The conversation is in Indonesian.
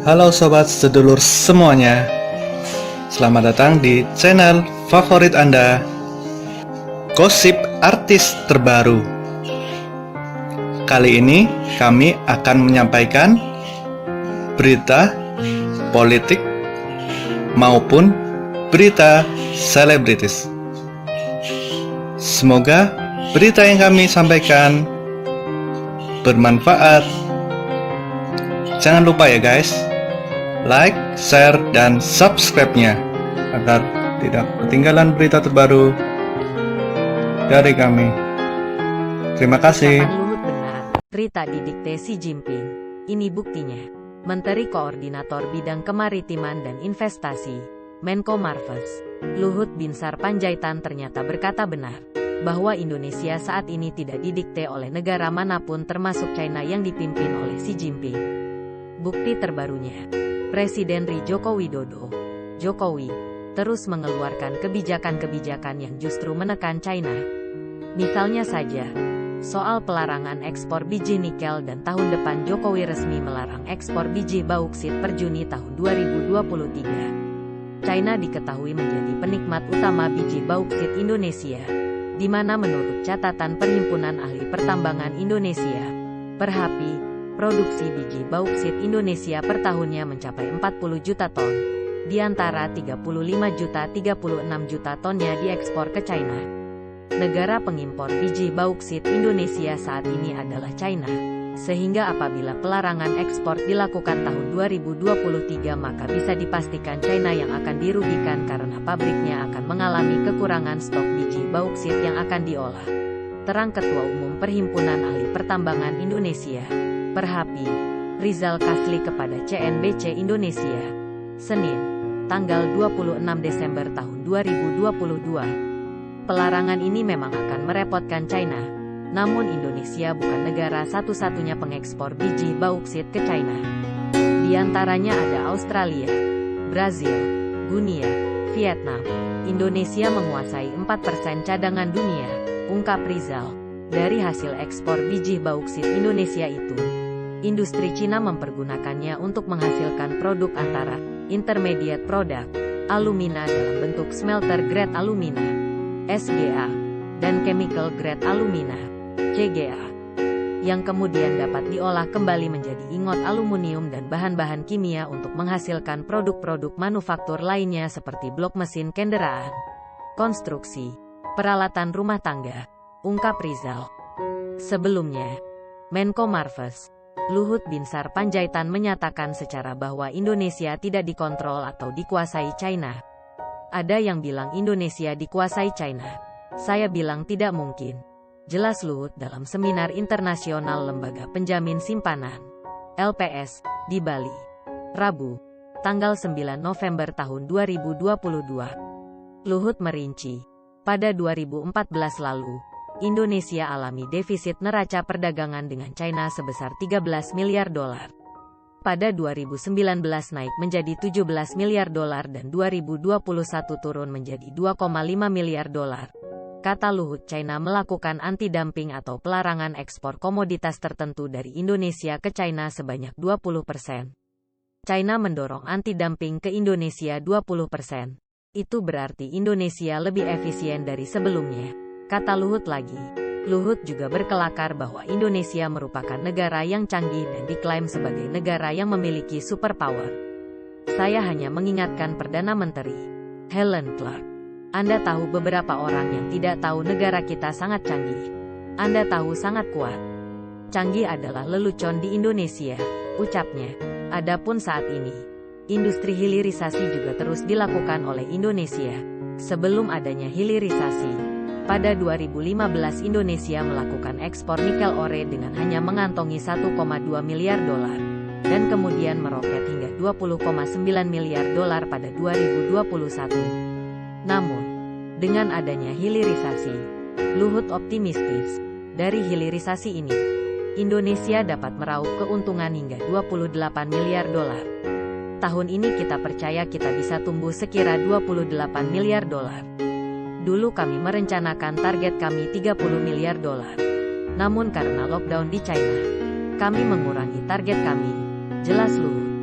Halo sobat sedulur semuanya. Selamat datang di channel favorit Anda, Gosip Artis Terbaru. Kali ini kami akan menyampaikan berita politik maupun berita selebritis. Semoga berita yang kami sampaikan bermanfaat. Jangan lupa ya guys, like, share, dan subscribe-nya agar tidak ketinggalan berita terbaru dari kami. Terima kasih. Ucapan Luhut benar, berita didikte Xi Jinping. Ini buktinya. Menteri Koordinator Bidang Kemaritiman dan Investasi, Menko Marves, Luhut Binsar Panjaitan ternyata berkata benar bahwa Indonesia saat ini tidak didikte oleh negara manapun termasuk China yang dipimpin oleh Xi Jinping. Bukti terbarunya, Presiden RI Joko Widodo, Jokowi, terus mengeluarkan kebijakan-kebijakan yang justru menekan China. Misalnya saja, soal pelarangan ekspor biji nikel dan tahun depan Jokowi resmi melarang ekspor biji bauksit per Juni tahun 2023. China diketahui menjadi penikmat utama biji bauksit Indonesia, di mana menurut catatan Perhimpunan Ahli Pertambangan Indonesia, Perhapi, produksi biji bauksit Indonesia per tahunnya mencapai 40 juta ton, di antara 35 juta 36 juta tonnya diekspor ke China. Negara pengimpor biji bauksit Indonesia saat ini adalah China, sehingga apabila pelarangan ekspor dilakukan tahun 2023 maka bisa dipastikan China yang akan dirugikan karena pabriknya akan mengalami kekurangan stok biji bauksit yang akan diolah. Terang Ketua Umum Perhimpunan Ahli Pertambangan Indonesia, Perhapi, Rizal Kasli kepada CNBC Indonesia, Senin, tanggal 26 Desember tahun 2022. Pelarangan ini memang akan merepotkan China, namun Indonesia bukan negara satu-satunya pengekspor biji bauksit ke China. Di antaranya ada Australia, Brazil, Guinea, Vietnam. Indonesia menguasai 4% cadangan dunia, ungkap Rizal. Dari hasil ekspor biji bauksit Indonesia itu, industri Cina mempergunakannya untuk menghasilkan produk antara intermediate product, alumina dalam bentuk smelter grade alumina, SGA, dan chemical grade alumina, CGA, yang kemudian dapat diolah kembali menjadi ingot aluminium dan bahan-bahan kimia untuk menghasilkan produk-produk manufaktur lainnya seperti blok mesin kendaraan, konstruksi, peralatan rumah tangga, ungkap Rizal. Sebelumnya, Menko Marves, Luhut Binsar Panjaitan menyatakan secara bahwa Indonesia tidak dikontrol atau dikuasai China. Ada yang bilang Indonesia dikuasai China. Saya bilang tidak mungkin. Jelas Luhut dalam seminar internasional Lembaga Penjamin Simpanan, LPS, di Bali, Rabu, tanggal 9 November tahun 2022. Luhut merinci, pada 2014 lalu, Indonesia alami defisit neraca perdagangan dengan China sebesar 13 miliar dolar. Pada 2019 naik menjadi 17 miliar dolar dan 2021 turun menjadi 2,5 miliar dolar. Kata Luhut, China melakukan anti-dumping atau pelarangan ekspor komoditas tertentu dari Indonesia ke China sebanyak 20%. China mendorong anti-dumping ke Indonesia 20%. Itu berarti Indonesia lebih efisien dari sebelumnya, kata Luhut lagi. Luhut juga berkelakar bahwa Indonesia merupakan negara yang canggih dan diklaim sebagai negara yang memiliki superpower. Saya hanya mengingatkan Perdana Menteri Helen Clark. Anda tahu beberapa orang yang tidak tahu negara kita sangat canggih. Anda tahu sangat kuat. Canggih adalah lelucon di Indonesia, ucapnya. Adapun saat ini, industri hilirisasi juga terus dilakukan oleh Indonesia. Sebelum adanya hilirisasi, pada 2015 Indonesia melakukan ekspor nikel ore dengan hanya mengantongi 1,2 miliar dolar, dan kemudian meroket hingga 20,9 miliar dolar pada 2021. Namun, dengan adanya hilirisasi, Luhut optimistis, dari hilirisasi ini, Indonesia dapat meraup keuntungan hingga 28 miliar dolar. Tahun ini kita percaya kita bisa tumbuh sekira 28 miliar dolar. Dulu kami merencanakan target kami 30 miliar dolar. Namun karena lockdown di China, kami mengurangi target kami. Jelas Luhut.